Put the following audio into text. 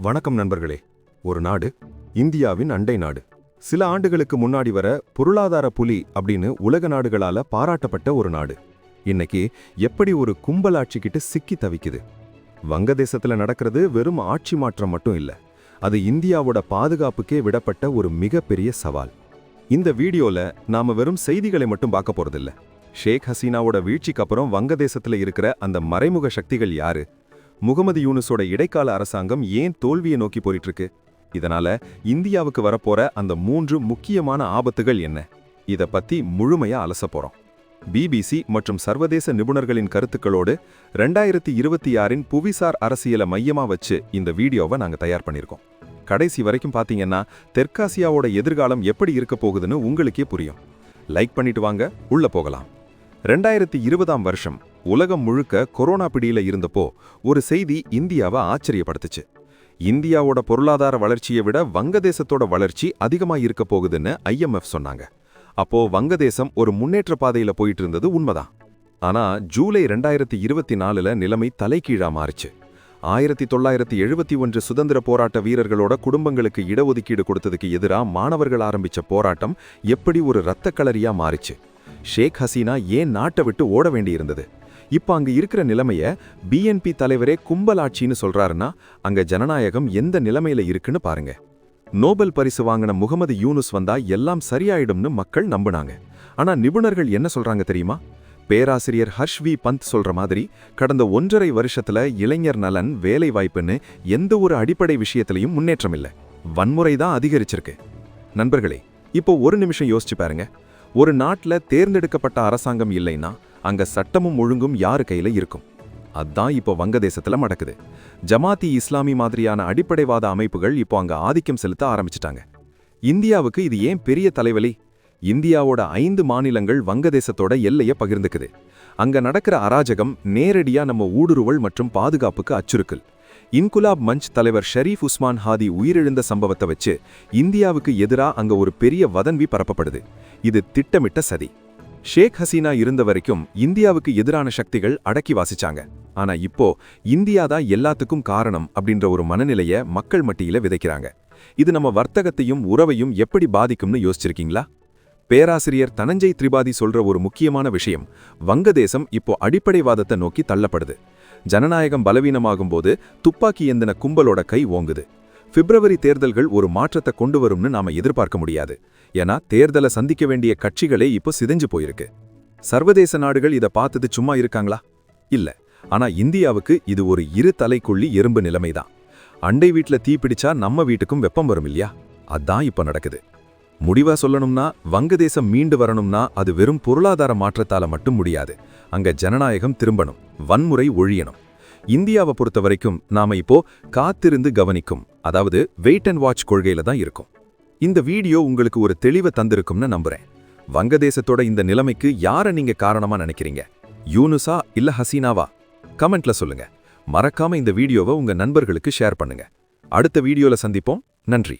வணக்கம் நண்பர்களே. ஒரு நாடு, இந்தியாவின் அண்டை நாடு. சில ஆண்டுகளுக்கு முன்னாடி வர பொருளாதார புலி அப்படின்னு உலக நாடுகளால பாராட்டப்பட்ட ஒரு நாடு இன்னைக்கு எப்படி ஒரு கும்பலாட்சிக்கிட்டு சிக்கி தவிக்குது. வங்கதேசத்துல நடக்கிறது வெறும் ஆட்சி மாற்றம் மட்டும் இல்ல, அது இந்தியாவோட பாதுகாப்புக்கே விடப்பட்ட ஒரு மிகப்பெரிய சவால். இந்த வீடியோல நாம வெறும் செய்திகளை மட்டும் பார்க்க போறதில்ல. ஷேக் ஹசீனாவோட வீழ்ச்சிக்கு அப்புறம் வங்கதேசத்துல இருக்கிற அந்த மறைமுக சக்திகள் யாரு, முகமது யூனுஸோட இடைக்கால அரசாங்கம் ஏன் தோல்வியை நோக்கி போயிட்டு இருக்கு, இதனால இந்தியாவுக்கு வரப்போற அந்த 3 முக்கியமான ஆபத்துகள் என்ன, இத பத்தி முழுமையா அலச போறோம். பிபிசி மற்றும் சர்வதேச நிபுணர்களின் கருத்துக்களோடு 2026இன் புவிசார் அரசியலை மையமா வச்சு இந்த வீடியோவை நாங்க தயார் பண்ணியிருக்கோம். கடைசி வரைக்கும் பாத்தீங்கன்னா தெற்காசியாவோட எதிர்காலம் எப்படி இருக்க போகுதுன்னு உங்களுக்கே புரியும். லைக் பண்ணிட்டு வாங்க, உள்ள போகலாம். 2020ஆம் வருஷம் உலகம் முழுக்க கொரோனா பிடியில இருந்தப்போ ஒரு செய்தி இந்தியாவை ஆச்சரியப்படுத்துச்சு. இந்தியாவோட பொருளாதார வளர்ச்சியை விட வங்கதேசத்தோட வளர்ச்சி அதிகமா இருக்க போகுதுன்னு IMF சொன்னாங்க. அப்போ வங்கதேசம் ஒரு முன்னேற்ற பாதையில போயிட்டு இருந்தது உண்மைதான். ஆனா ஜூலை 2024ல நிலைமை தலைகீழா மாறிச்சு. 1971 சுதந்திர போராட்ட வீரர்களோட குடும்பங்களுக்கு இடஒதுக்கீடு கொடுத்ததுக்கு எதிரா மாணவர்கள் ஆரம்பிச்ச போராட்டம் எப்படி ஒரு இரத்தக்களரியா மாறிச்சு. ஷேக் ஹசீனா ஏன் நாட்டை விட்டு ஓட வேண்டியிருந்தது. இப்ப அங்க இருக்கிற நிலைமைய BNP தலைவரே கும்பலாட்சின்னு சொல்றாருன்னா அங்க ஜனநாயகம் எந்த நிலைமையில இருக்குன்னு பாருங்க. நோபல் பரிசு வாங்கின முகமது யூனுஸ் வந்தா எல்லாம் சரியாயிடும்னு மக்கள் நம்பினாங்க. ஆனா நிபுணர்கள் என்ன சொல்றாங்க தெரியுமா? பேராசிரியர் ஹர்ஷ் வி பந்த் சொல்ற மாதிரி கடந்த 1.5 வருஷத்துல இளைஞர் நலன், வேலை வாய்ப்புன்னு எந்த ஒரு அடிப்படை விஷயத்திலையும் முன்னேற்றம் இல்லை, வன்முறை தான் அதிகரிச்சிருக்கு. நண்பர்களே, இப்போ ஒரு நிமிஷம் யோசிச்சு பாருங்க. ஒரு நாட்டுல தேர்ந்தெடுக்கப்பட்ட அரசாங்கம் இல்லைன்னா அங்க சட்டமும் ஒழுங்கும் யாரு கையில இருக்கும்? அதான் இப்போ வங்கதேசத்துல நடக்குது. ஜமாத்தி இஸ்லாமி மாதிரியான அடிப்படைவாத அமைப்புகள் இப்போ அங்க ஆதிக்கம் செலுத்த ஆரம்பிச்சிட்டாங்க. இந்தியாவுக்கு இது ஏன் பெரிய தலைவலி? இந்தியாவோட 5 மாநிலங்கள் வங்கதேசத்தோட எல்லையை பகிர்ந்துக்குது. அங்க நடக்கிற அராஜகம் நேரடியா நம்ம ஊடுருவல் மற்றும் பாதுகாப்புக்கு அச்சுறுத்தல். இன்குலாப் மஞ்ச் தலைவர் ஷரீஃப் உஸ்மான் ஹாதி உயிரிழந்த சம்பவத்தை வச்சு இந்தியாவுக்கு எதிராக அங்க ஒரு பெரிய வதந்தி பரப்பப்படுது. இது திட்டமிட்ட சதி. ஷேக் ஹசீனா இருந்த வரைக்கும் இந்தியாவுக்கு எதிரான சக்திகள் அடக்கி வாசிச்சாங்க. ஆனா இப்போ இந்தியா தான் எல்லாத்துக்கும் காரணம் அப்படின்ற ஒரு மனநிலைய மக்கள் மத்தியில விதைக்கிறாங்க. இது நம்ம வர்த்தகத்தையும் உறவையும் எப்படி பாதிக்கும்னு யோசிச்சிருக்கீங்களா? பேராசிரியர் தனஞ்சய் திரிபாதி சொல்ற ஒரு முக்கியமான விஷயம், வங்கதேசம் இப்போ அடிப்படைவாதத்தை நோக்கி தள்ளப்படுது. ஜனநாயகம் பலவீனமாகும் போது துப்பாக்கி ஏந்தின கும்பலோட கை ஓங்குது. பிப்ரவரி தேர்தல்கள் ஒரு மாற்றத்தை கொண்டு வரும்னு நாம எதிர்பார்க்க முடியாது. ஏன்னா தேர்தலை சந்திக்க வேண்டிய கட்சிகளே இப்போ சிதைஞ்சு போயிருக்கு. சர்வதேச நாடுகள் இதை பார்த்தது சும்மா இருக்காங்களா? இல்ல. ஆனா இந்தியாவுக்கு இது ஒரு இரு தலைக்குள்ளி எறும்பு நிலைமைதான். அண்டை வீட்டுல தீ பிடிச்சா நம்ம வீட்டுக்கும் வெப்பம் வரும் இல்லையா? அதான் இப்ப நடக்குது. முடிவா சொல்லணும்னா வங்கதேசம் மீண்டு வரணும்னா அது வெறும் பொருளாதார மாற்றத்தால மட்டும் முடியாது. அங்க ஜனநாயகம் திரும்பணும், வன்முறை ஒழியணும். இந்தியாவை பொறுத்த வரைக்கும் நாம இப்போ காத்திருந்து கவனிக்கும், அதாவது வெயிட் அண்ட் வாட்ச் கொள்கையில தான் இருக்கும். இந்த வீடியோ உங்களுக்கு ஒரு தெளிவை தந்திருக்கும்னு நம்புறேன். வங்கதேசத்தோட இந்த நிலைமைக்கு யாரை நீங்க காரணமா நினைக்கிறீங்க? யூனுஸா இல்ல ஹசீனாவா? கமெண்ட்ல சொல்லுங்க. மறக்காம இந்த வீடியோவை உங்க நண்பர்களுக்கு ஷேர் பண்ணுங்க. அடுத்த வீடியோல சந்திப்போம். நன்றி.